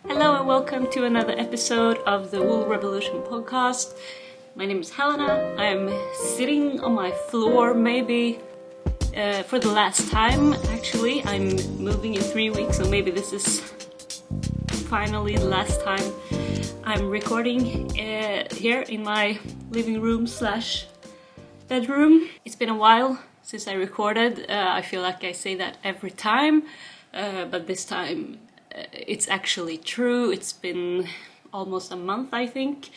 Hello and welcome to another episode of the Wool Revolution podcast. My name is Helena. I'm sitting on my floor maybe for the last time actually. I'm moving in 3 weeks, so maybe this is finally the last time I'm recording here in my living room / bedroom. It's been a while since I recorded. I feel like I say that every time, but this time it's actually true. It's been almost a month, I think,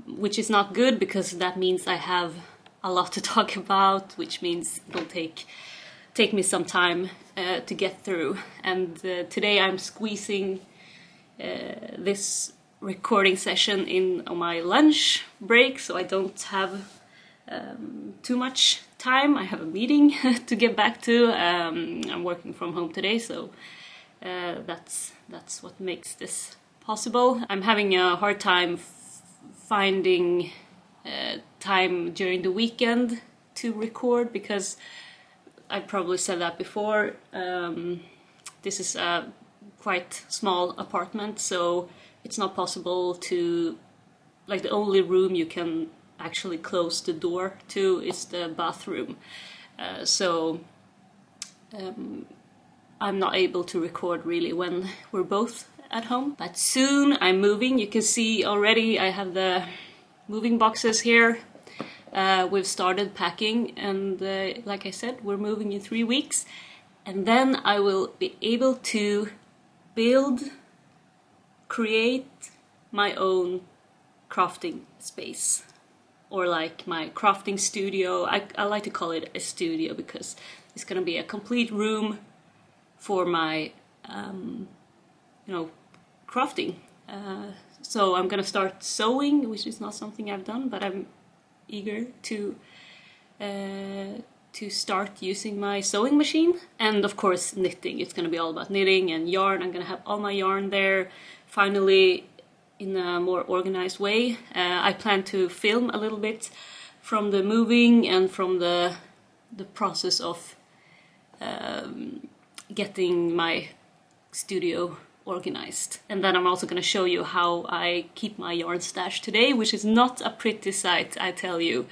which is not good because that means I have a lot to talk about, which means it'll take me some time to get through. And today I'm squeezing this recording session in on my lunch break, so I don't have too much time. I have a meeting to get back to. I'm working from home today, so that's what makes this possible. I'm having a hard time finding time during the weekend to record because I've probably said that before. This is a quite small apartment, so it's not possible to, like, the only room you can actually close the door to is the bathroom. So I'm not able to record really when we're both at home. But soon I'm moving. You can see already I have the moving boxes here. We've started packing, and like I said, we're moving in 3 weeks. And then I will be able to create my own crafting space. Or like my crafting studio. I like to call it a studio because it's gonna be a complete room for my, crafting. So I'm gonna start sewing, which is not something I've done, but I'm eager to start using my sewing machine. And of course knitting. It's gonna be all about knitting and yarn. I'm gonna have all my yarn there. Finally, in a more organized way. I plan to film a little bit from the moving and from the process of getting my studio organized. And then I'm also going to show you how I keep my yarn stash today, which is not a pretty sight, I tell you.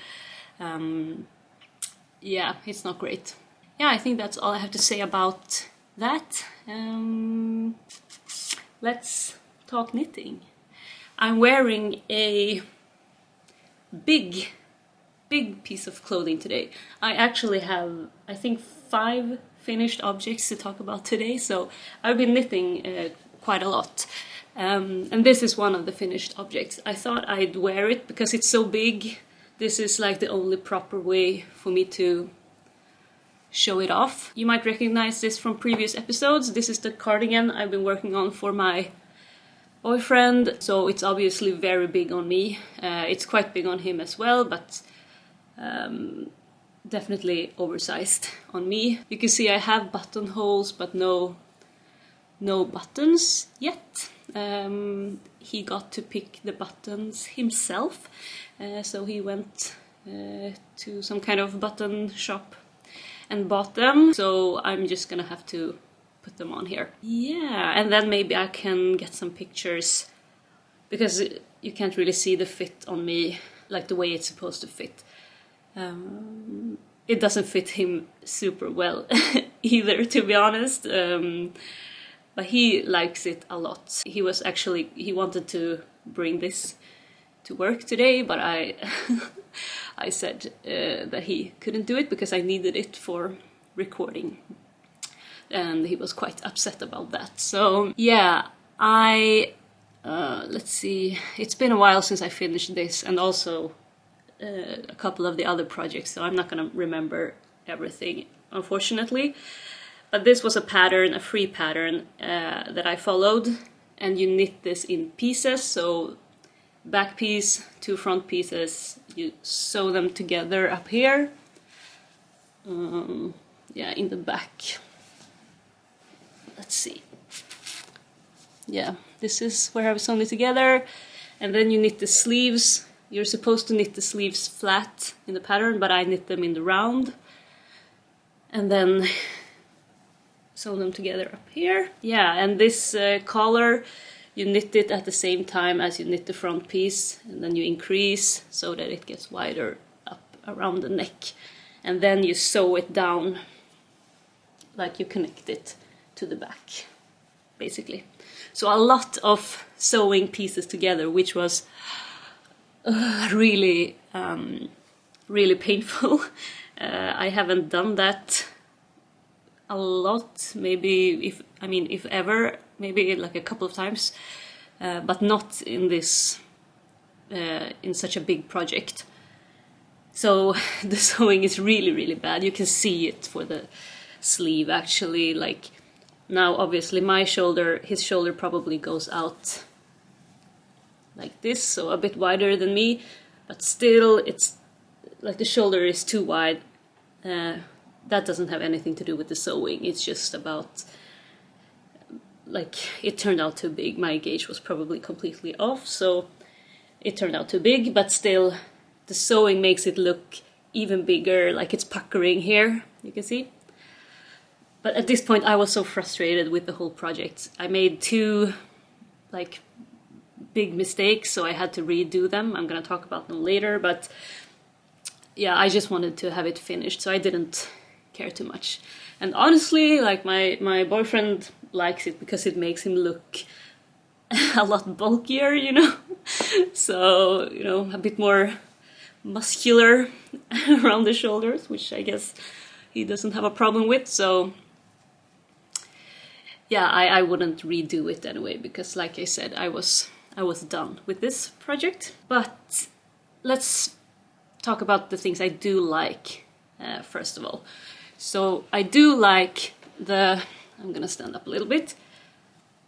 Yeah, it's not great. Yeah, I think that's all I have to say about that. Let's talk knitting. I'm wearing a big piece of clothing today. I actually have, I think, 5 finished objects to talk about today, so I've been knitting quite a lot. And this is one of the finished objects. I thought I'd wear it because it's so big. This is like the only proper way for me to show it off. You might recognize this from previous episodes. This is the cardigan I've been working on for my boyfriend, so it's obviously very big on me. It's quite big on him as well, but definitely oversized on me. You can see I have buttonholes, but no buttons yet. He got to pick the buttons himself, so he went to some kind of button shop and bought them. So I'm just gonna have to put them on here. Yeah, and then maybe I can get some pictures, because you can't really see the fit on me like the way it's supposed to fit. It doesn't fit him super well either, to be honest, but he likes it a lot. He wanted to bring this to work today, but I said that he couldn't do it because I needed it for recording. And he was quite upset about that. So yeah, let's see, it's been a while since I finished this, and also a couple of the other projects, so I'm not gonna remember everything, unfortunately. But this was a free pattern that I followed, and you knit this in pieces, so back piece, 2 front pieces, you sew them together up here, yeah, in the back. Let's see. Yeah, this is where I've sewn it together, and then you knit the sleeves. You're supposed to knit the sleeves flat in the pattern, but I knit them in the round. And then sew them together up here. Yeah, and this collar, you knit it at the same time as you knit the front piece, and then you increase so that it gets wider up around the neck, and then you sew it down like you connect it to the back, basically. So a lot of sewing pieces together, which was really painful. I haven't done that a lot, maybe if ever, maybe like a couple of times, but not in this in such a big project. So the sewing is really bad. You can see it for the sleeve actually. Like now obviously my shoulder, his shoulder probably goes out like this, so a bit wider than me, but still it's like the shoulder is too wide. That doesn't have anything to do with the sewing, it's just about, like, it turned out too big. My gauge was probably completely off, so it turned out too big, but still the sewing makes it look even bigger, like it's puckering here, you can see. But at this point I was so frustrated with the whole project. I made two like big mistakes, so I had to redo them. I'm gonna talk about them later, but yeah, I just wanted to have it finished, so I didn't care too much. And honestly, like my boyfriend likes it because it makes him look a lot bulkier, you know. So, you know, a bit more muscular around the shoulders, which I guess he doesn't have a problem with. So yeah, I wouldn't redo it anyway, because like I said, I was done with this project. But let's talk about the things I do like first of all. So I do like I'm gonna stand up a little bit,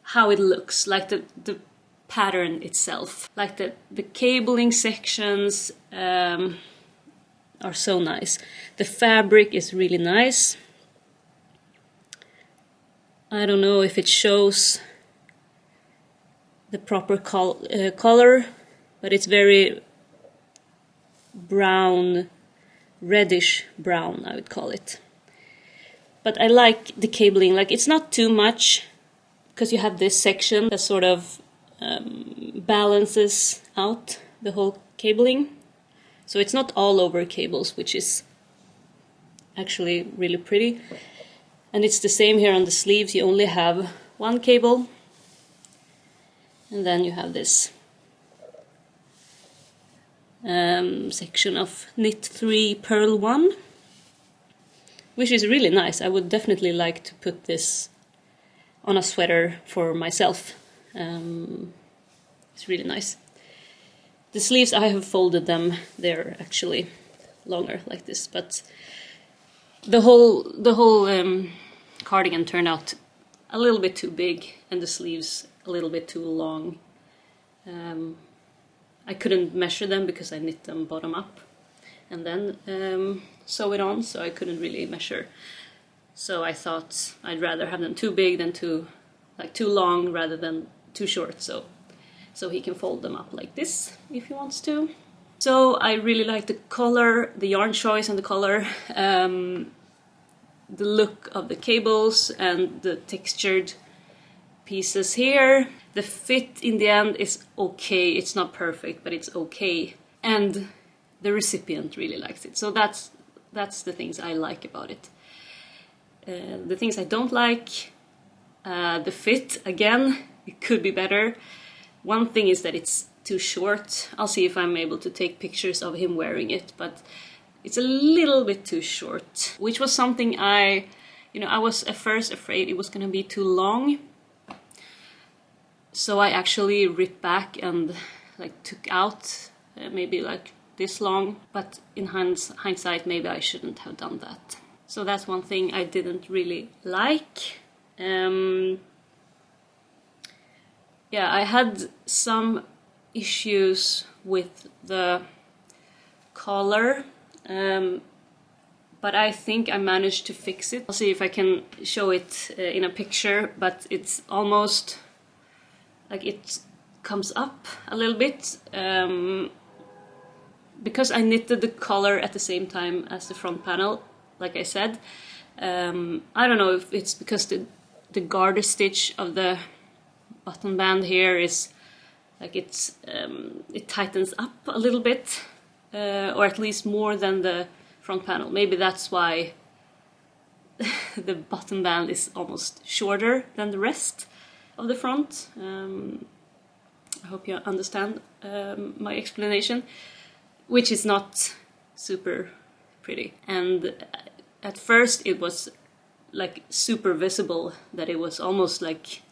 how it looks, like the pattern itself, like the cabling sections are so nice. The fabric is really nice. I don't know if it shows the proper color, but it's very brown, reddish brown, I would call it. But I like the cabling, like it's not too much, because you have this section that sort of balances out the whole cabling. So it's not all over cables, which is actually really pretty. And it's the same here on the sleeves, you only have one cable. And then you have this section of knit 3 purl 1, which is really nice. I would definitely like to put this on a sweater for myself. It's really nice. The sleeves, I have folded them. They're actually longer like this, but the whole cardigan turned out a little bit too big, and the sleeves a little bit too long. I couldn't measure them because I knit them bottom up and then sew it on, so I couldn't really measure. So I thought I'd rather have them too big than too long rather than too short, so he can fold them up like this if he wants to. So I really like the color, the yarn choice and the color, the look of the cables and the textured pieces here. The fit in the end is okay. It's not perfect, but it's okay. And the recipient really likes it. So that's the things I like about it. The things I don't like, the fit, again, it could be better. One thing is that it's too short. I'll see if I'm able to take pictures of him wearing it, but it's a little bit too short, which was something I was at first afraid it was going to be too long. So I actually ripped back and like took out maybe like this long, but in hindsight maybe I shouldn't have done that. So that's one thing I didn't really like. Yeah, I had some issues with the collar, but I think I managed to fix it. I'll see if I can show it in a picture, but it's almost like it comes up a little bit, because I knitted the collar at the same time as the front panel, like I said. I don't know if it's because the garter stitch of the button band here is like it tightens up a little bit, or at least more than the front panel. Maybe that's why the button band is almost shorter than the rest of the front. I hope you understand my explanation, which is not super pretty. And at first it was like super visible that it was almost like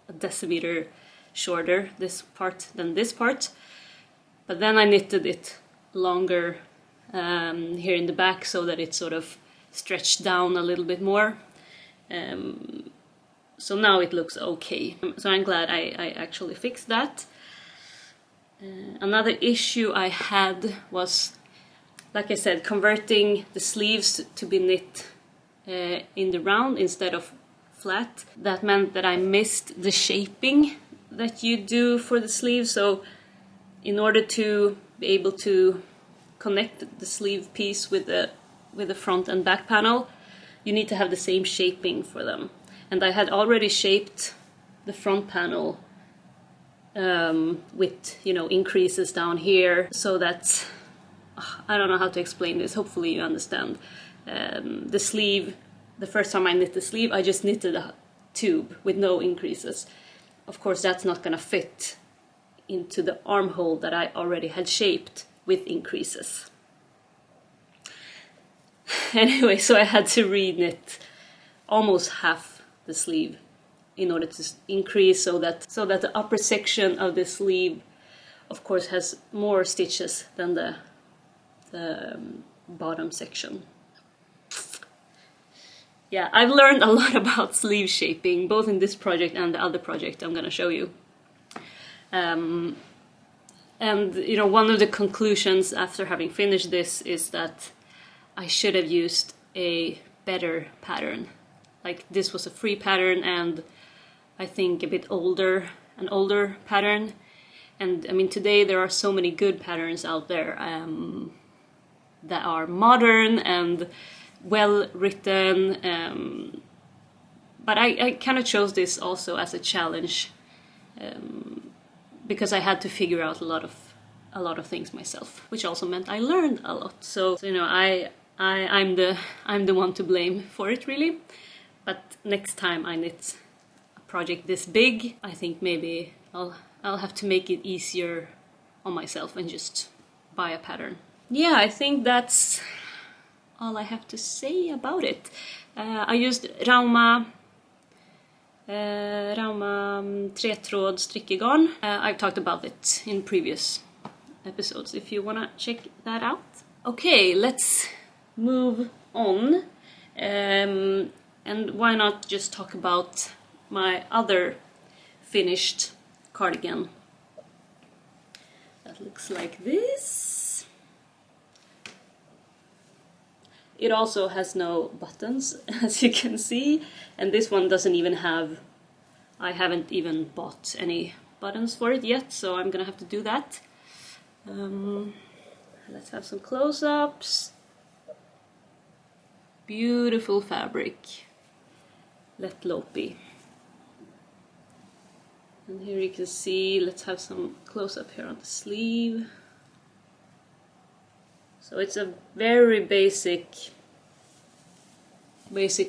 a decimeter shorter, this part, than this part. But then I knitted it longer here in the back so that it sort of stretched down a little bit more. So now it looks okay. So I'm glad I actually fixed that. Another issue I had was, like I said, converting the sleeves to be knit in the round instead of flat. That meant that I missed the shaping that you do for the sleeve. So in order to be able to connect the sleeve piece with the front and back panel, you need to have the same shaping for them. And I had already shaped the front panel with, you know, increases down here, so that I don't know how to explain this. Hopefully you understand. The sleeve, the first time I knit the sleeve, I just knitted a tube with no increases. Of course, that's not going to fit into the armhole that I already had shaped with increases. Anyway, so I had to re-knit almost half the sleeve in order to increase so that the upper section of the sleeve, of course, has more stitches than the bottom section. Yeah, I've learned a lot about sleeve shaping, both in this project and the other project I'm going to show you. And, you know, one of the conclusions after having finished this is that I should have used a better pattern. Like, this was a free pattern, and I think a bit older, an older pattern. And I mean, today there are so many good patterns out there that are modern and well written. But I kind of chose this also as a challenge because I had to figure out a lot of things myself, which also meant I learned a lot. So you know, I'm the one to blame for it, really. But next time I knit a project this big, I think maybe I'll have to make it easier on myself and just buy a pattern. Yeah, I think that's all I have to say about it. I used Rauma tretråd strickegarn. I've talked about it in previous episodes if you wanna check that out. Okay, let's move on. And why not just talk about my other finished cardigan. That looks like this. It also has no buttons, as you can see, and this one doesn't even have, I haven't even bought any buttons for it yet, so I'm gonna have to do that. Let's have some close-ups. Beautiful fabric. Let Lopi. And here you can see, let's have some close-up here on the sleeve. So it's a very basic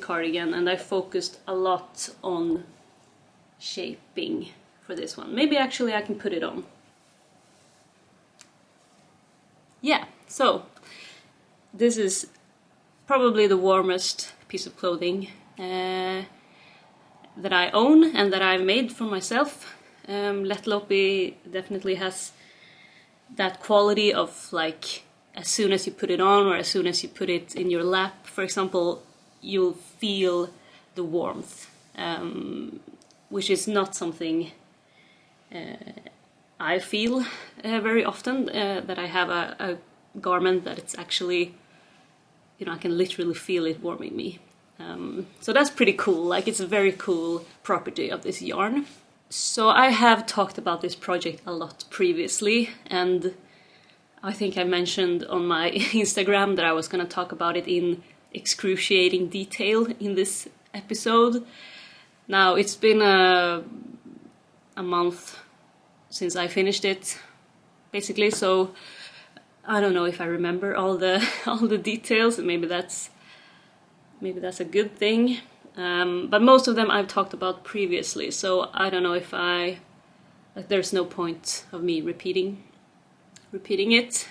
cardigan, and I focused a lot on shaping for this one. Maybe actually I can put it on. Yeah, so this is probably the warmest piece of clothing that I own and that I've made for myself. Let Lopi definitely has that quality of, like, as soon as you put it on or as soon as you put it in your lap, for example, you'll feel the warmth, which is not something I feel very often, that I have a garment that it's actually, you know, I can literally feel it warming me. So that's pretty cool. Like, it's a very cool property of this yarn. So I have talked about this project a lot previously, and I think I mentioned on my Instagram that I was going to talk about it in excruciating detail in this episode. Now, it's been a month since I finished it, basically, so I don't know if I remember all the details, and maybe that's a good thing. But most of them I've talked about previously, so I don't know if there's no point of me repeating it.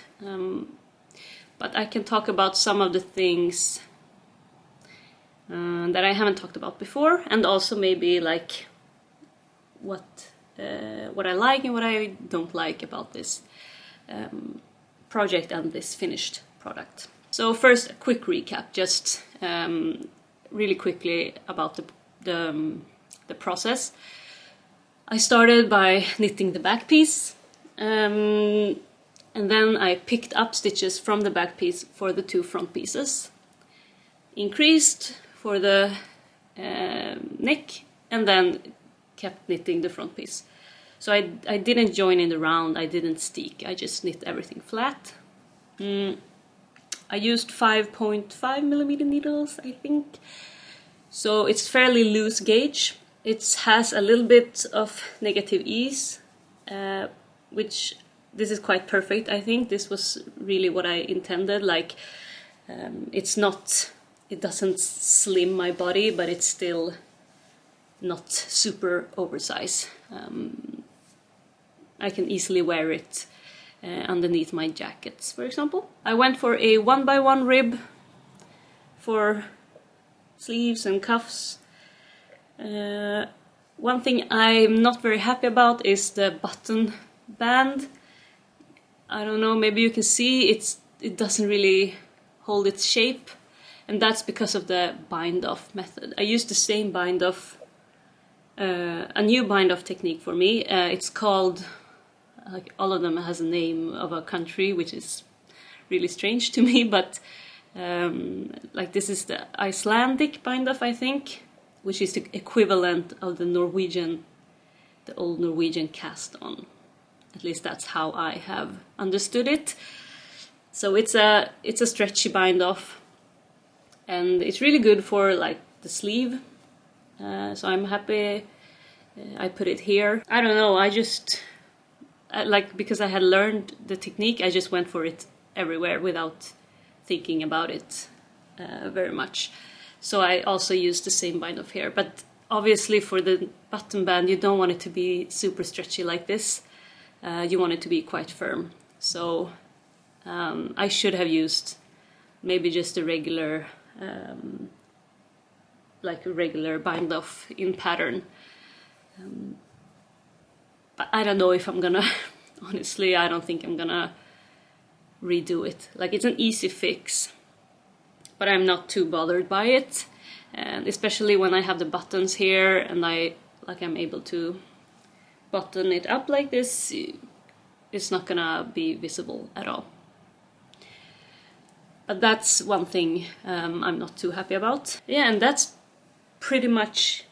But I can talk about some of the things that I haven't talked about before, and also maybe like what I like and what I don't like about this project and this finished product. So first, a quick recap, just really quickly about the process. I started by knitting the back piece, and then I picked up stitches from the back piece for the 2 front pieces, increased for the neck, and then kept knitting the front piece. So I didn't join in the round, I didn't steek, I just knit everything flat. I used 5.5mm needles, I think. So it's fairly loose gauge. It has a little bit of negative ease, which this is quite perfect, I think. This was really what I intended. Like, it doesn't slim my body, but it's still not super oversized. I can easily wear it underneath my jackets, for example. I went for a 1x1 rib for sleeves and cuffs. One thing I'm not very happy about is the button band. I don't know, maybe you can see it doesn't really hold its shape, and that's because of the bind-off method. I used the same bind-off, a new bind-off technique for me. It's called, like, all of them has a name of a country, which is really strange to me, but like, this is the Icelandic bind-off, I think, which is the equivalent of the old Norwegian cast-on. At least that's how I have understood it. So it's a stretchy bind-off, and it's really good for like the sleeve. So I'm happy I put it here. I don't know, because I had learned the technique, I just went for it everywhere without thinking about it very much. So I also used the same bind-off here, but obviously for the button band you don't want it to be super stretchy like this. You want it to be quite firm. So I should have used maybe just a regular bind-off in pattern. But I don't know if I'm gonna, honestly, I don't think I'm gonna redo it. Like, it's an easy fix, but I'm not too bothered by it. And especially when I have the buttons here and I'm able to button it up like this, it's not gonna be visible at all. But that's one thing I'm not too happy about. Yeah, and that's pretty much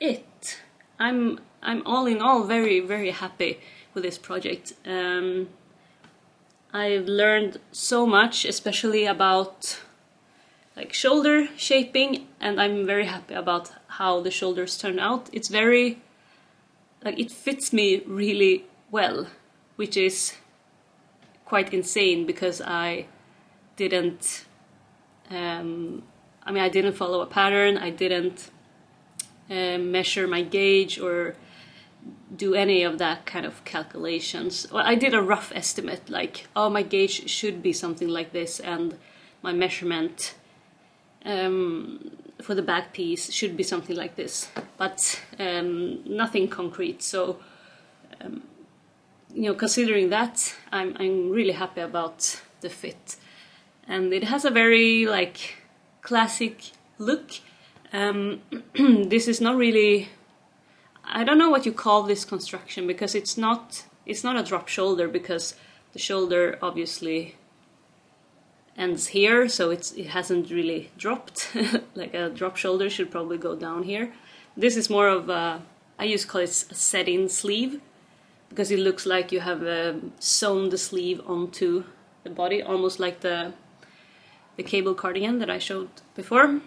it. I'm all in all very, very happy with this project. I've learned so much, especially about like shoulder shaping, and I'm very happy about how the shoulders turn out. It's very, like, it fits me really well, which is quite insane because I didn't I didn't follow a pattern. I didn't measure my gauge or do any of that kind of calculations. Well, I did a rough estimate, like, oh, my gauge should be something like this, and my measurement for the back piece should be something like this, but nothing concrete. So considering that, I'm really happy about the fit, and it has a very like classic look. This is not really, I don't know what you call this construction, because it's not a drop shoulder, because the shoulder obviously ends here, so it hasn't really dropped. Like a drop shoulder should probably go down here. This is more of a, I used to call it a set-in sleeve, because it looks like you have sewn the sleeve onto the body, almost like the the cable cardigan that I showed before.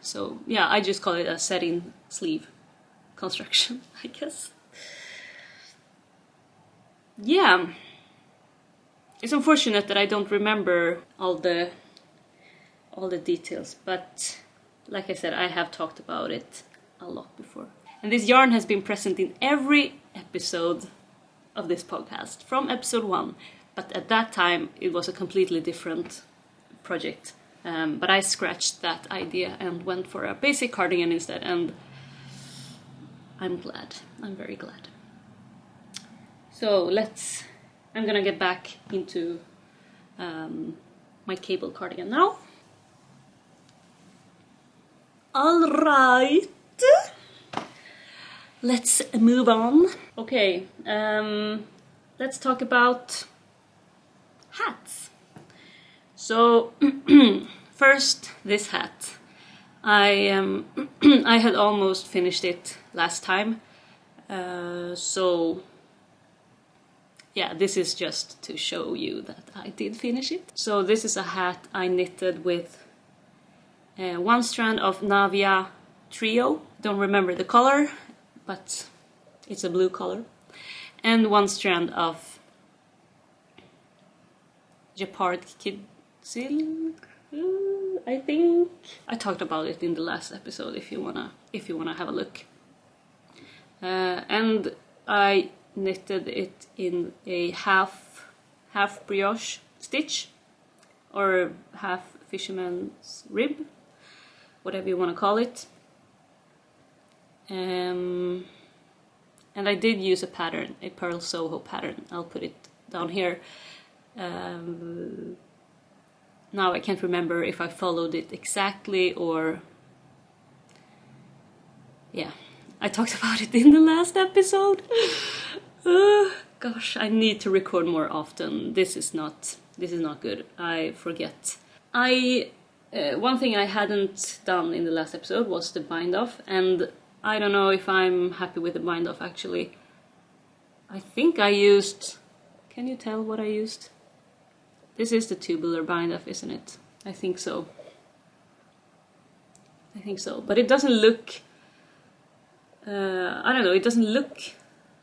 So yeah, I just call it a set-in sleeve construction, I guess. Yeah, it's unfortunate that I don't remember all the details, but like I said, I have talked about it a lot before. And this yarn has been present in every episode of this podcast, from episode 1, but at that time it was a completely different project. But I scratched that idea and went for a basic cardigan instead, and I'm glad. I'm very glad. So I'm gonna get back into my cable cardigan now. Alright, let's move on. Okay, let's talk about hats. So, first, this hat. I had almost finished it last time, so yeah, this is just to show you that I did finish it. So this is a hat I knitted with one strand of Navia Trio. Don't remember the color, but it's a blue color. And one strand of Jacquard Kid Silk, I think. I talked about it in the last episode if you wanna have a look. And I knitted it in a half brioche stitch, or half fisherman's rib, whatever you want to call it. And I did use a pattern, a Pearl Soho pattern. I'll put it down here. Now I can't remember if I followed it exactly, or yeah, I talked about it in the last episode. Gosh, I need to record more often. This is not good. I forget. One thing I hadn't done in the last episode was the bind off, and I don't know if I'm happy with the bind off actually. I think I used, can you tell what I used? This is the tubular bind off, isn't it? I think so. But it doesn't look, I don't know, it doesn't look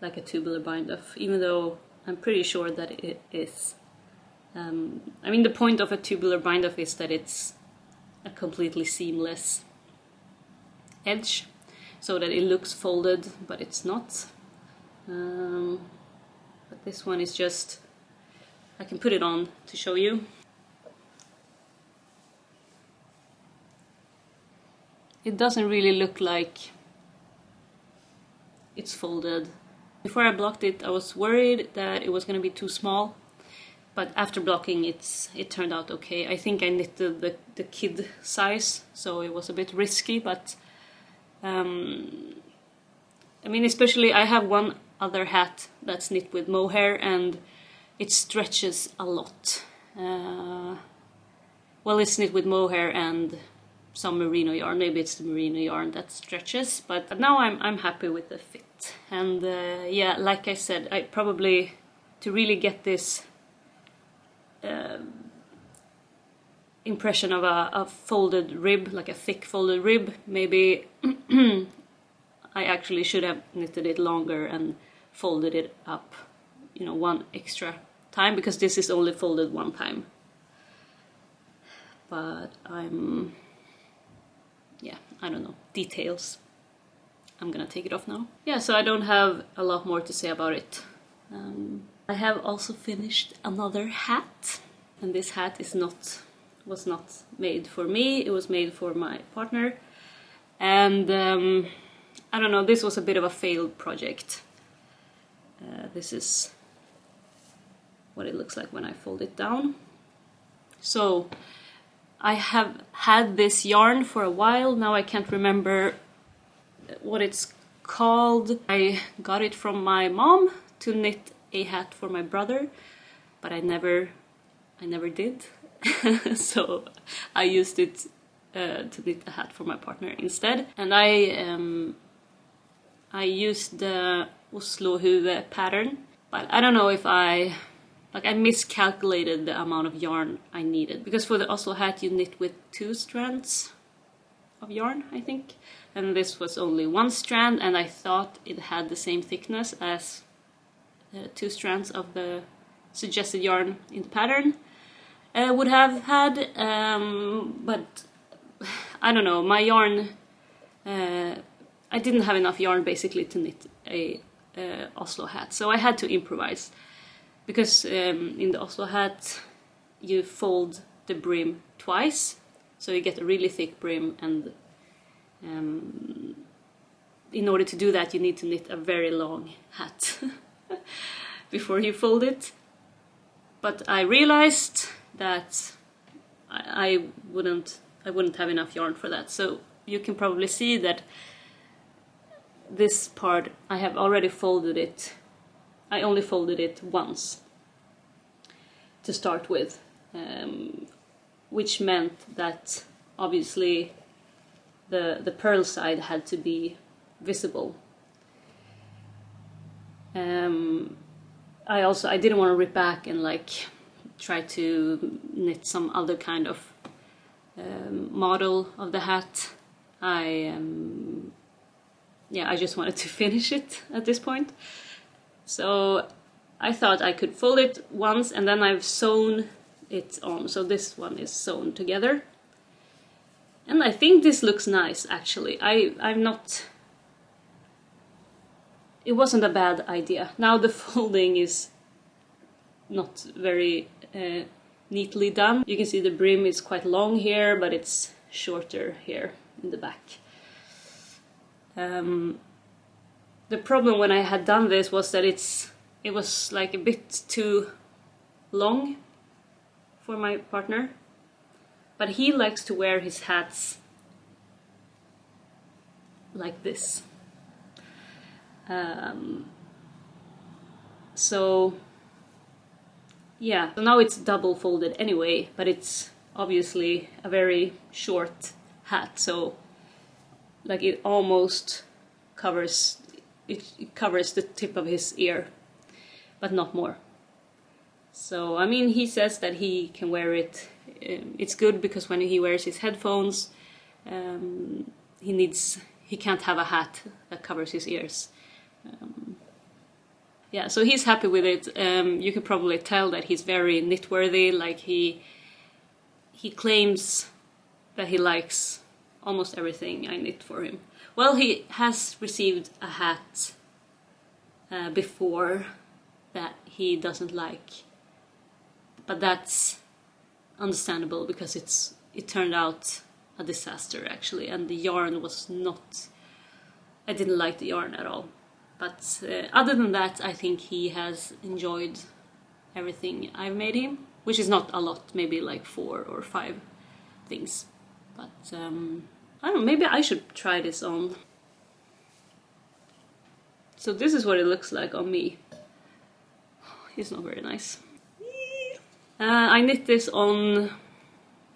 like a tubular bind off, even though I'm pretty sure that it is. I mean, the point of a tubular bind off is that it's a completely seamless edge, so that it looks folded, but it's not. But this one is just, I can put it on to show you. It doesn't really look like it's folded. Before I blocked it, I was worried that it was going to be too small, but after blocking it turned out okay. I think I knitted the kid size, so it was a bit risky, but I mean, especially I have one other hat that's knit with mohair, and it stretches a lot. Well, it's knit with mohair and some merino yarn. Maybe it's the merino yarn that stretches, but now I'm happy with the fit. And yeah, like I said, I probably, to really get this impression of a folded rib, like a thick folded rib, maybe I actually should have knitted it longer and folded it up, you know, one extra time, because this is only folded one time. But yeah, I don't know, details. I'm gonna take it off now. Yeah, so I don't have a lot more to say about it. I have also finished another hat, and this hat was not made for me, it was made for my partner. And I don't know, this was a bit of a failed project. This is what it looks like when I fold it down. So I have had this yarn for a while now. I can't remember what it's called. I got it from my mom to knit a hat for my brother, but I never did. So I used it to knit a hat for my partner instead. And I used the Oslo Hue pattern, but I don't know if I like I miscalculated the amount of yarn I needed, because for the Oslo hat you knit with 2 strands of yarn, I think, and this was only 1 strand, and I thought it had the same thickness as 2 strands of the suggested yarn in the pattern would have had, but I don't know, my yarn, I didn't have enough yarn basically to knit a Oslo hat, so I had to improvise, because in the Oslo hat you fold the brim twice, so you get a really thick brim, and in order to do that you need to knit a very long hat before you fold it. But I realized that I wouldn't have enough yarn for that, so you can probably see that this part I have already folded it. I only folded it once to start with, which meant that obviously the purl side had to be visible. I didn't want to rip back and like try to knit some other kind of model of the hat. I just wanted to finish it at this point. So I thought I could fold it once, and then I've sewn it on. So this one is sewn together. And I think this looks nice, actually. I'm not... It wasn't a bad idea. Now the folding is not very neatly done. You can see the brim is quite long here, but it's shorter here in the back. The problem when I had done this was that it was like a bit too long for my partner, but he likes to wear his hats like this. So yeah, so now it's double folded anyway, but it's obviously a very short hat, so like it almost covers it covers the tip of his ear, but not more. So I mean, he says that he can wear it. It's good because when he wears his headphones, he can't have a hat that covers his ears. Yeah, so he's happy with it. You can probably tell that he's very knit-worthy. Like he claims that he likes almost everything I knit for him. Well, he has received a hat before that he doesn't like, but that's understandable because it turned out a disaster actually, and the yarn was not... I didn't like the yarn at all. But other than that, I think he has enjoyed everything I've made him, which is not a lot, maybe like 4 or 5 things. But I don't know, maybe I should try this on. So this is what it looks like on me. It's not very nice. I knit this on,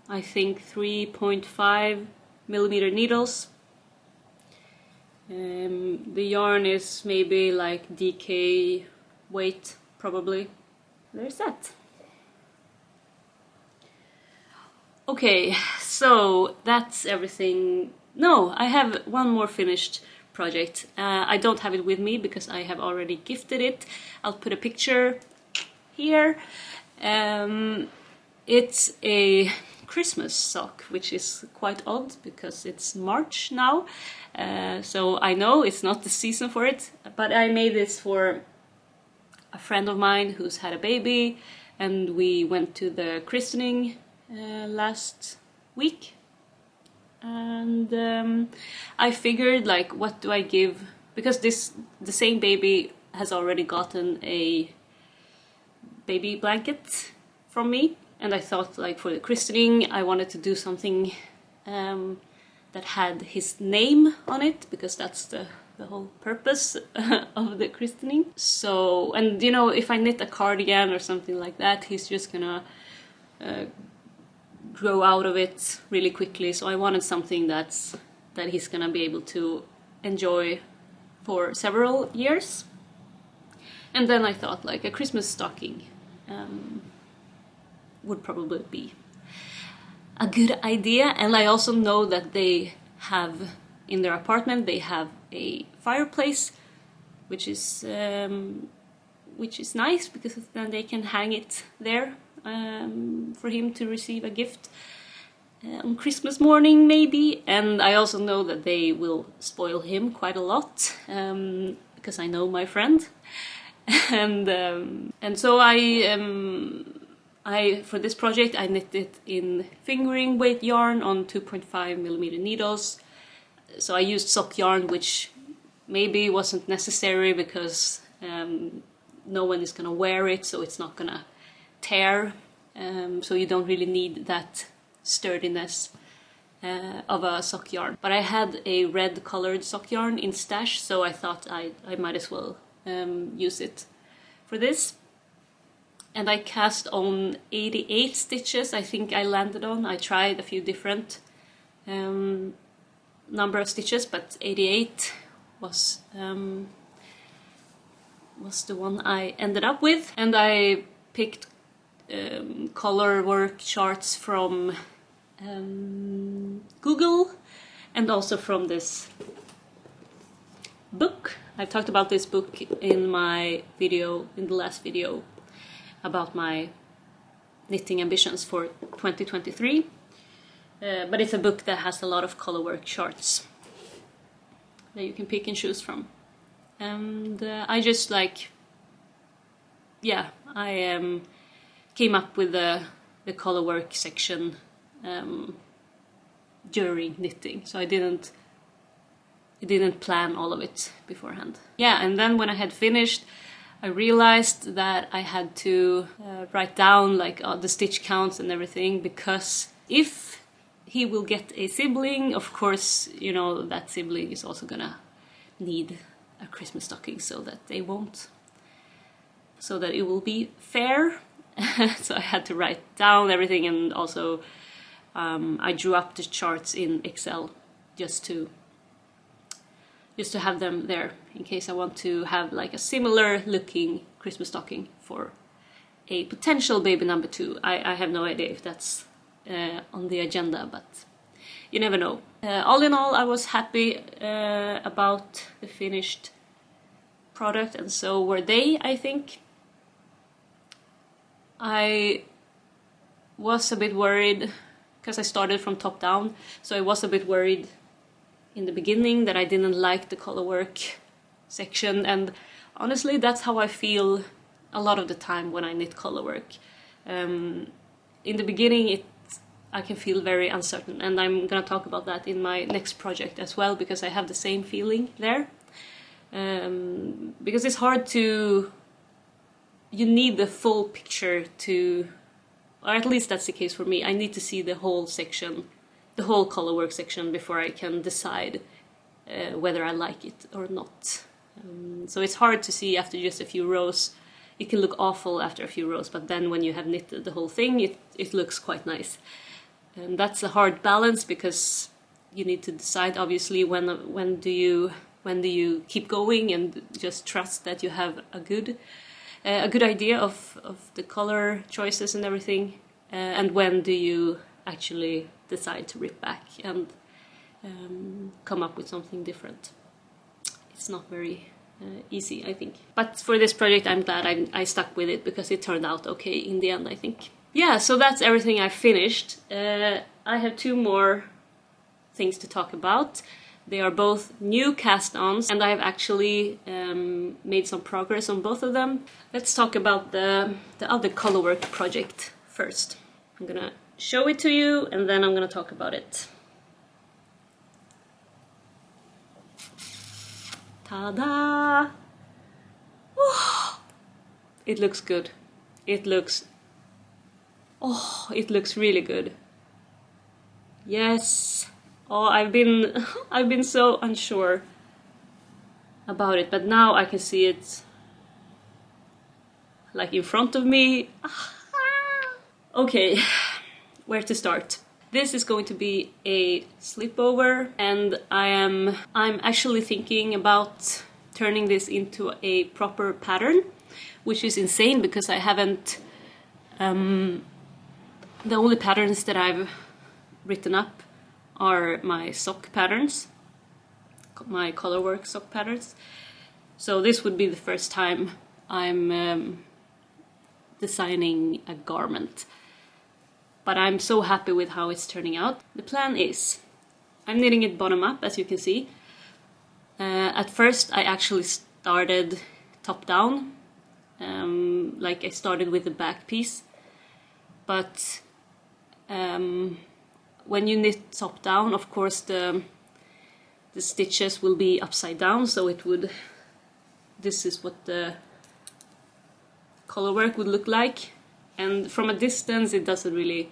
I think, 3.5 millimeter needles. The yarn is maybe like DK weight, probably. There's that. Okay, so that's everything. No, I have one more finished project. I don't have it with me because I have already gifted it. I'll put a picture here. It's a Christmas sock, which is quite odd because it's March now. So I know it's not the season for it, but I made this for a friend of mine who's had a baby, and we went to the christening last week. And I figured, like, what do I give? Because the same baby has already gotten a baby blanket from me, and I thought, like, for the christening I wanted to do something that had his name on it, because that's the whole purpose of the christening. So, and you know, if I knit a cardigan or something like that, he's just gonna grow out of it really quickly. So I wanted something that he's gonna be able to enjoy for several years. And then I thought, like, a Christmas stocking would probably be a good idea. And I also know that they have in their apartment, they have a fireplace, which is nice because then they can hang it there for him to receive a gift on Christmas morning maybe. And I also know that they will spoil him quite a lot because I know my friend. and so I for this project I knitted in fingering weight yarn on 2.5mm needles. So I used sock yarn, which maybe wasn't necessary because no one is gonna wear it, so it's not gonna tear. So you don't really need that sturdiness of a sock yarn. But I had a red colored sock yarn in stash, so I thought I might as well use it for this. And I cast on 88 stitches, I think I landed on. I tried a few different number of stitches, but 88 was the one I ended up with. And I picked colorwork charts from Google and also from this book. I've talked about this book in my video, in the last video, about my knitting ambitions for 2023. But it's a book that has a lot of colorwork charts that you can pick and choose from. And I just like, yeah, I came up with the colorwork section during knitting, so I didn't plan all of it beforehand. Yeah, and then when I had finished, I realized that I had to write down like the stitch counts and everything, because if he will get a sibling, of course, you know, that sibling is also gonna need a Christmas stocking so that it will be fair. So I had to write down everything, and also I drew up the charts in Excel just to have them there in case I want to have like a similar looking Christmas stocking for a potential baby number 2. I have no idea if that's on the agenda, but you never know. All in all, I was happy about the finished product, and so were they, I think. I was a bit worried because I started from top down, so I was a bit worried in the beginning that I didn't like the colorwork section, and honestly that's how I feel a lot of the time when I knit colorwork. In the beginning I can feel very uncertain, and I'm gonna talk about that in my next project as well, because I have the same feeling there. Because it's hard to... you need the full picture to... or at least that's the case for me. I need to see the whole section, the whole colorwork section, before I can decide whether I like it or not. So it's hard to see after just a few rows. It can look awful after a few rows, but then when you have knitted the whole thing, it looks quite nice. And that's a hard balance, because you need to decide, obviously, when do you keep going and just trust that you have a good idea of the color choices and everything, and when do you actually decide to rip back and come up with something different. It's not very easy, I think. But for this project I'm glad I stuck with it, because it turned out okay in the end, I think. Yeah, so that's everything I finished. I have 2 more things to talk about. They are both new cast-ons, and I have actually made some progress on both of them. Let's talk about the other colorwork project first. I'm gonna show it to you, and then I'm gonna talk about it. Ta-da! Oh, it looks good. It looks really good. Yes. Oh, I've been so unsure about it, but now I can see it like in front of me. Okay, where to start? This is going to be a sleepover, and I'm actually thinking about turning this into a proper pattern, which is insane because I haven't The only patterns that I've written up are my sock patterns, my colorwork sock patterns. So this would be the first time I'm designing a garment. But I'm so happy with how it's turning out. The plan is, I'm knitting it bottom up, as you can see. At first I actually started top down, like I started with the back piece. But when you knit top down, of course the stitches will be upside down, so it would, this is what the colorwork would look like. And from a distance it doesn't really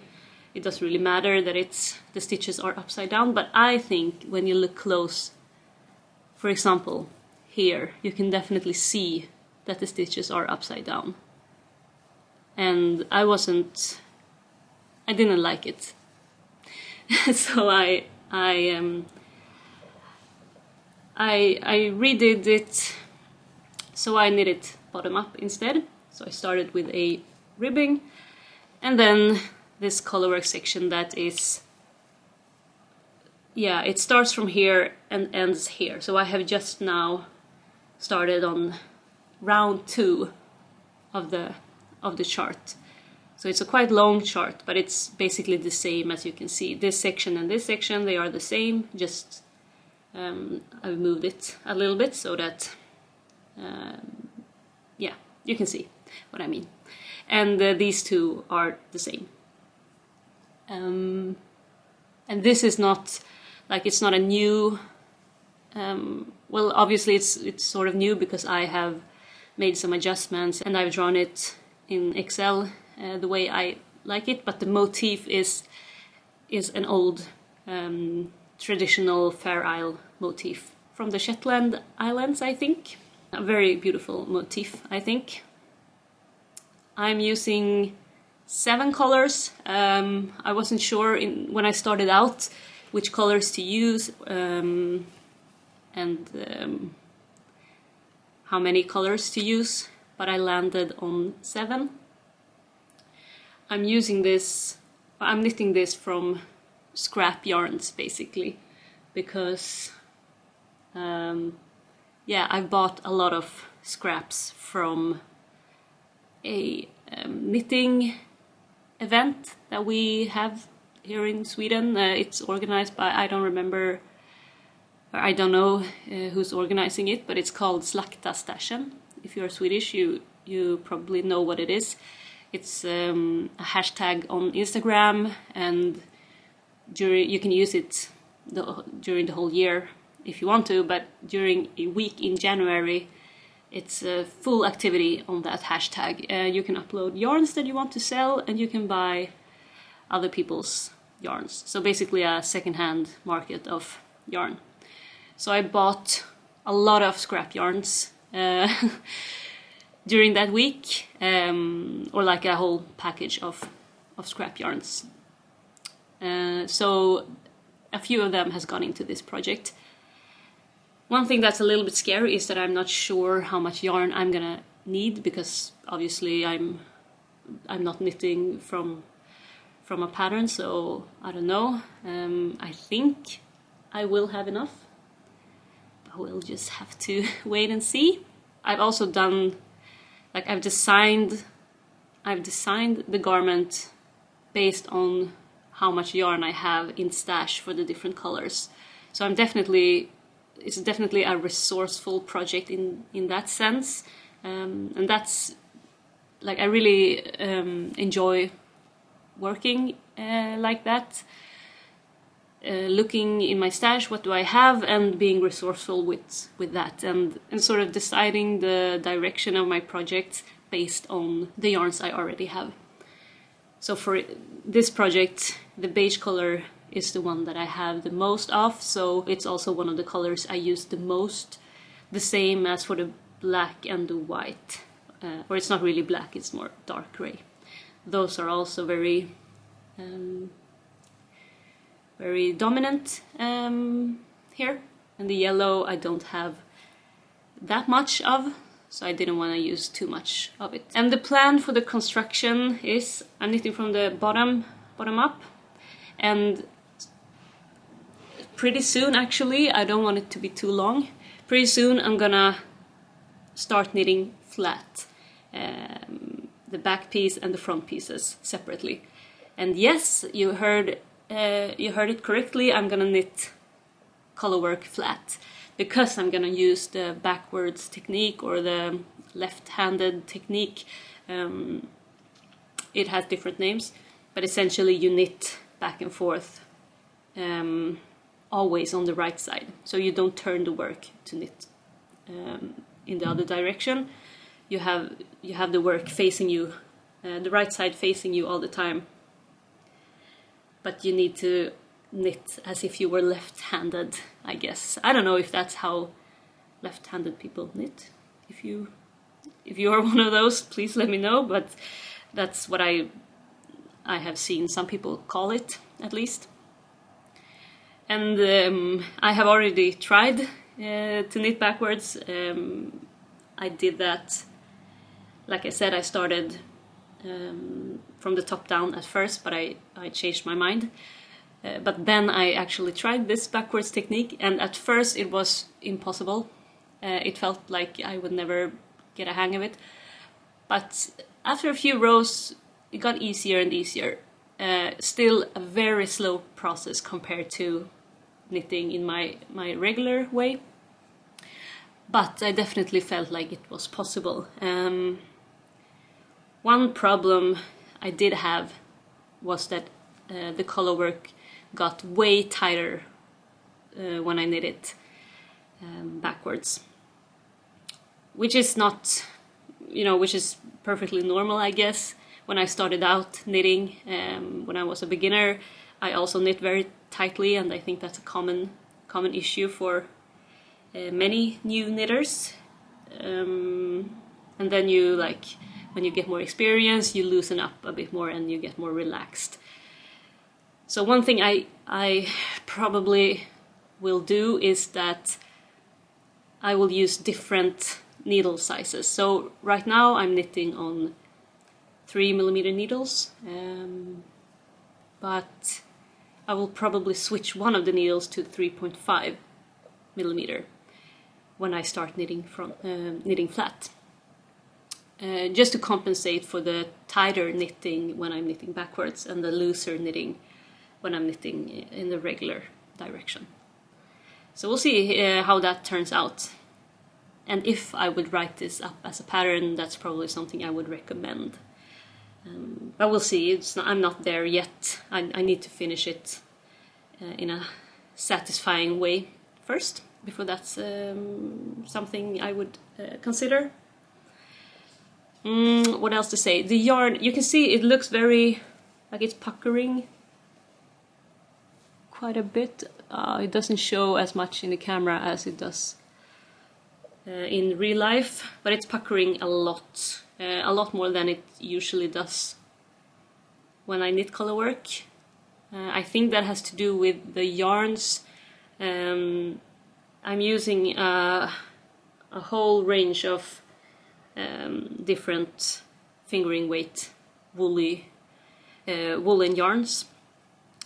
matter that the stitches are upside down, but I think when you look close, for example here, you can definitely see that the stitches are upside down. And I didn't like it. So I redid it, so I knit it bottom up instead. So I started with a ribbing, and then this colorwork section that is, yeah, it starts from here and ends here. So I have just now started on round 2 of the chart. So it's a quite long chart, but it's basically the same, as you can see. This section and this section, they are the same, just I've moved it a little bit so that, yeah, you can see what I mean. And these two are the same. And this is not, like, it's not a new, well, obviously it's sort of new because I have made some adjustments and I've drawn it in Excel the way I like it, but the motif is an old traditional Fair Isle motif from the Shetland Islands, I think. A very beautiful motif, I think. I'm using 7 colors. I wasn't sure when I started out which colors to use and how many colors to use, but I landed on 7. I'm using this, I'm knitting this from scrap yarns basically, because yeah, I bought a lot of scraps from a knitting event that we have here in Sweden. It's organized by, I don't remember, or I don't know who's organizing it, but it's called Slakta Stashen. If you're Swedish, you probably know what it is. It's a hashtag on Instagram, and you can use it during the whole year if you want to, but during a week in January it's a full activity on that hashtag. You can upload yarns that you want to sell, and you can buy other people's yarns. So basically a second-hand market of yarn. So I bought a lot of scrap yarns during that week, or like a whole package of scrap yarns. So a few of them has gone into this project. One thing that's a little bit scary is that I'm not sure how much yarn I'm gonna need, because obviously I'm not knitting from a pattern, so I don't know. I think I will have enough, but we'll just have to wait and see. I've also done, like, I've designed the garment based on how much yarn I have in stash for the different colors. So it's definitely a resourceful project in that sense, and that's, like, I really enjoy working like that, looking in my stash, what do I have, and being resourceful with that, and sort of deciding the direction of my project based on the yarns I already have. So for this project, the beige color is the one that I have the most of, so it's also one of the colors I use the most, the same as for the black and the white, or it's not really black, it's more dark gray. Those are also very very dominant here, and the yellow I don't have that much of, so I didn't want to use too much of it. And the plan for the construction is I'm knitting from the bottom up, and pretty soon, actually, I don't want it to be too long, pretty soon I'm gonna start knitting flat, the back piece and the front pieces separately. And yes, you heard it correctly, I'm gonna knit colorwork flat, because I'm gonna use the backwards technique or the left-handed technique. It has different names, but essentially you knit back and forth, always on the right side, so you don't turn the work to knit in the other direction. You have the work facing you, the right side facing you all the time, but you need to knit as if you were left-handed, I guess. I don't know if that's how left-handed people knit. If you are one of those, please let me know, but that's what I have seen some people call it, at least. And I have already tried to knit backwards. I did that, like I said, I started from the top down at first, but I changed my mind. But then I actually tried this backwards technique, and at first it was impossible. It felt like I would never get a hang of it. But after a few rows, it got easier and easier. Still a very slow process compared to knitting in my regular way. But I definitely felt like it was possible. One problem I did have was that the colorwork got way tighter when I knit it backwards, which is not, which is perfectly normal, I guess. When I started out knitting, when I was a beginner, I also knit very tightly, and I think that's a common issue for many new knitters. And then when you get more experience, you loosen up a bit more and you get more relaxed. So one thing I probably will do is that I will use different needle sizes. So right now I'm knitting on 3mm needles, but I will probably switch one of the needles to 3.5mm when I start knitting flat, just to compensate for the tighter knitting when I'm knitting backwards and the looser knitting when I'm knitting in the regular direction. So we'll see how that turns out. And if I would write this up as a pattern, that's probably something I would recommend. But we'll see. I'm not there yet. I need to finish it in a satisfying way first, before that's something I would consider. What else to say? The yarn, you can see it looks very, like it's puckering quite a bit. It doesn't show as much in the camera as it does in real life, but it's puckering a lot more than it usually does when I knit colorwork. I think that has to do with the yarns. I'm using a whole range of different fingering weight woolen yarns,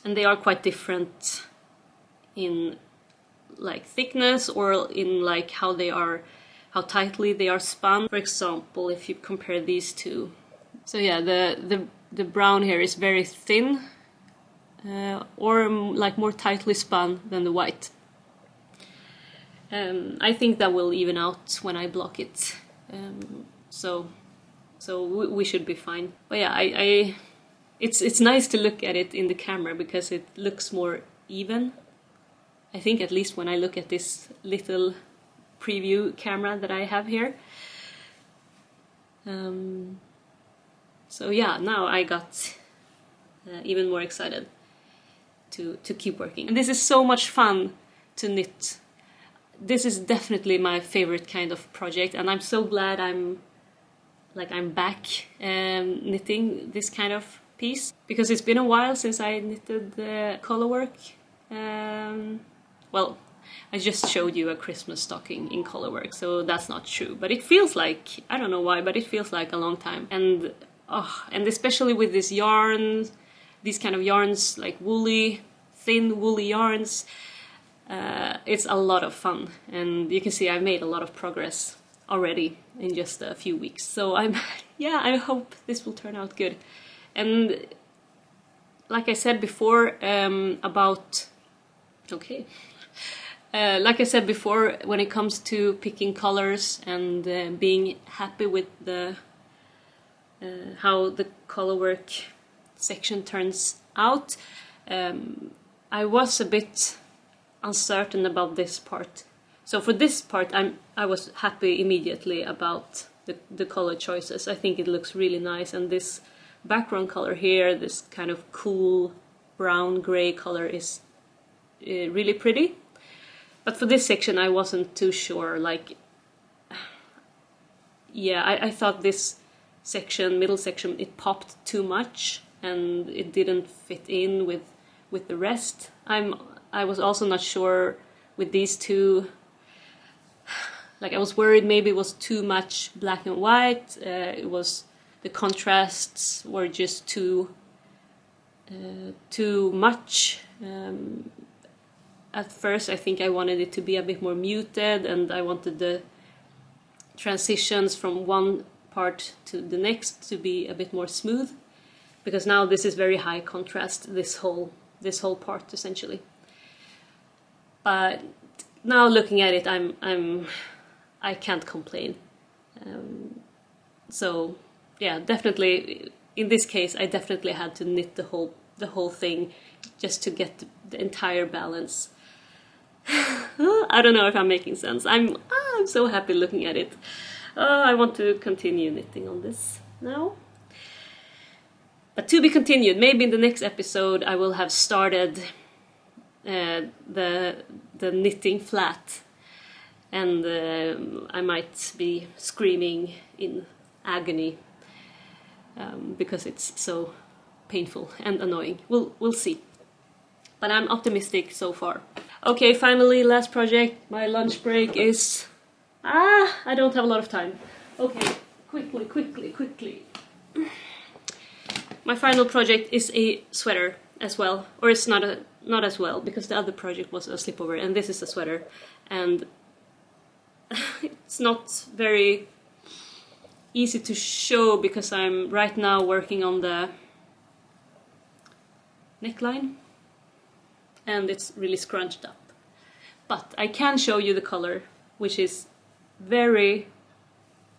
and they are quite different in like thickness or in like how tightly they are spun. For example, if you compare these two, so yeah, the brown here is very thin, or like more tightly spun than the white. I think that will even out when I block it, so we should be fine. But yeah, it's nice to look at it in the camera because it looks more even. I think, at least when I look at this little preview camera that I have here. So yeah, now I got even more excited to keep working. And this is so much fun to knit. This is definitely my favorite kind of project, and I'm so glad I'm back knitting this kind of piece, because it's been a while since I knitted the colorwork. Well, I just showed you a Christmas stocking in colorwork, so that's not true. But it feels like, I don't know why, but it feels like a long time. And especially with this yarn, these kind of yarns, like woolly, thin woolly yarns, it's a lot of fun. And you can see I've made a lot of progress already in just a few weeks. So I hope this will turn out good. And like I said before, like I said before, when it comes to picking colors and being happy with the how the colorwork section turns out, I was a bit uncertain about this part. So for this part, I was happy immediately about the color choices. I think it looks really nice, and this background color here, this kind of cool brown gray color, is really pretty. But for this section I wasn't too sure, like, yeah, I thought this section, middle section, it popped too much and it didn't fit in with the rest. I was also not sure with these two, like I was worried maybe it was too much black and white, the contrasts were just too much. At first I think I wanted it to be a bit more muted, and I wanted the transitions from one part to the next to be a bit more smooth, because now this is very high contrast, this whole part essentially. But now looking at it, I can't complain. So yeah, definitely in this case I definitely had to knit the whole thing just to get the entire balance. I don't know if I'm making sense. I'm so happy looking at it. I want to continue knitting on this now. But to be continued. Maybe in the next episode I will have started the knitting flat, and I might be screaming in agony because it's so painful and annoying. We'll see. But I'm optimistic so far. Okay, finally, last project. My lunch break is... I don't have a lot of time. Okay, quickly. My final project is a sweater as well. Or it's not as well, because the other project was a slipover, and this is a sweater. And it's not very easy to show because I'm right now working on the neckline, and it's really scrunched up. But I can show you the color, which is very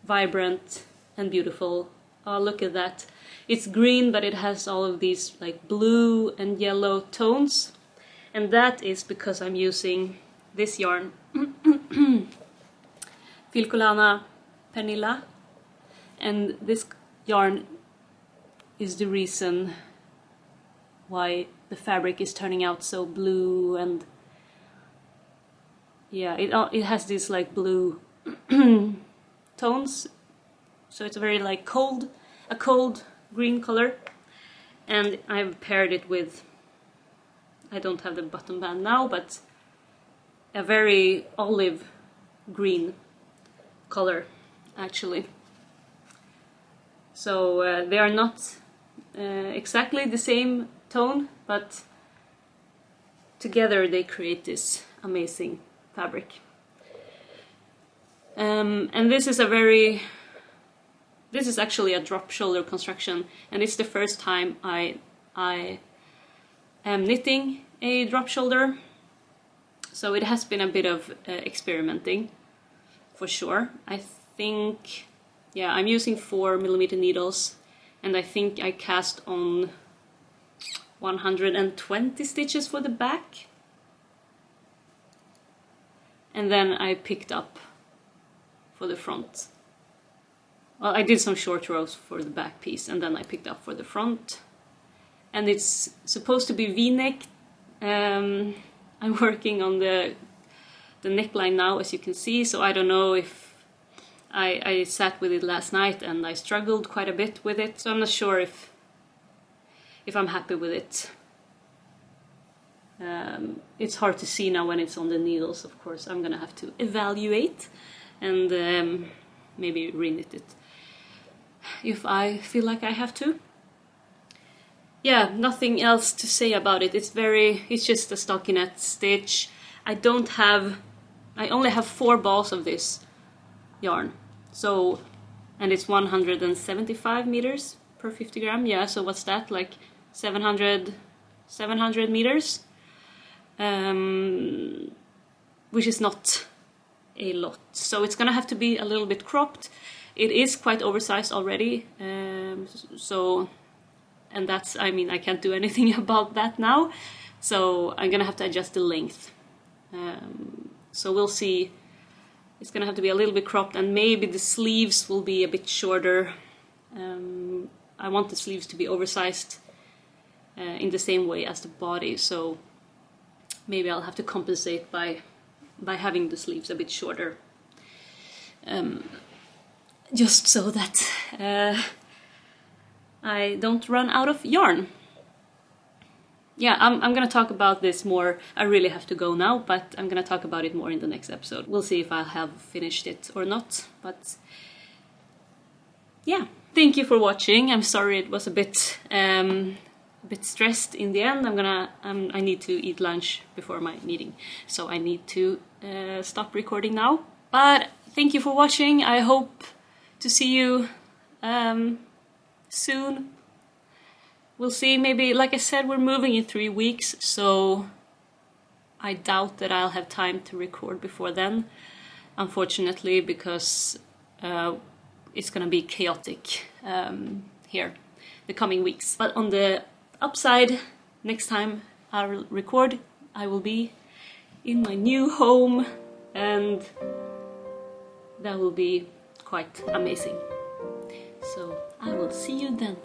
vibrant and beautiful. Oh, look at that. It's green, but it has all of these like blue and yellow tones. And that is because I'm using this yarn, Filcolana Pernilla. And this yarn is the reason why the fabric is turning out so blue, and yeah, it has these like blue tones, so it's a very like cold green color. And I've paired it with, I don't have the button band now, but a very olive green color actually. So they are not exactly the same tone, but together they create this amazing fabric. And this is actually a drop shoulder construction, and it's the first time I am knitting a drop shoulder. So it has been a bit of experimenting, for sure. I think, yeah, I'm using 4mm needles, and I think I cast on 120 stitches for the back, and then I picked up for the front. Well, I did some short rows for the back piece, and then I picked up for the front. And it's supposed to be V-neck. I'm working on the neckline now, as you can see, so I don't know if I sat with it last night and I struggled quite a bit with it, so I'm not sure if I'm happy with it. It's hard to see now when it's on the needles, of course. I'm gonna have to evaluate and maybe reknit it if I feel like I have to. Yeah, nothing else to say about it. It's just a stockinette stitch. I only have 4 balls of this yarn. So, and it's 175 meters per 50 gram. Yeah, so what's that? Like 700 meters? Which is not a lot. So it's gonna have to be a little bit cropped. It is quite oversized already. And that's, I mean, I can't do anything about that now. So I'm gonna have to adjust the length. So we'll see. It's gonna have to be a little bit cropped, and maybe the sleeves will be a bit shorter. I want the sleeves to be oversized in the same way as the body, so maybe I'll have to compensate by having the sleeves a bit shorter. Just so that I don't run out of yarn. Yeah, I'm gonna talk about this more. I really have to go now, but I'm gonna talk about it more in the next episode. We'll see if I'll have finished it or not, but yeah. Thank you for watching. I'm sorry it was a bit stressed in the end. I need to eat lunch before my meeting, so I need to stop recording now. But thank you for watching. I hope to see you soon. We'll see, maybe, like I said, we're moving in 3 weeks, so I doubt that I'll have time to record before then, unfortunately, because it's gonna be chaotic here the coming weeks. But on the upside, next time I'll record, I will be in my new home, and that will be quite amazing. So I will see you then.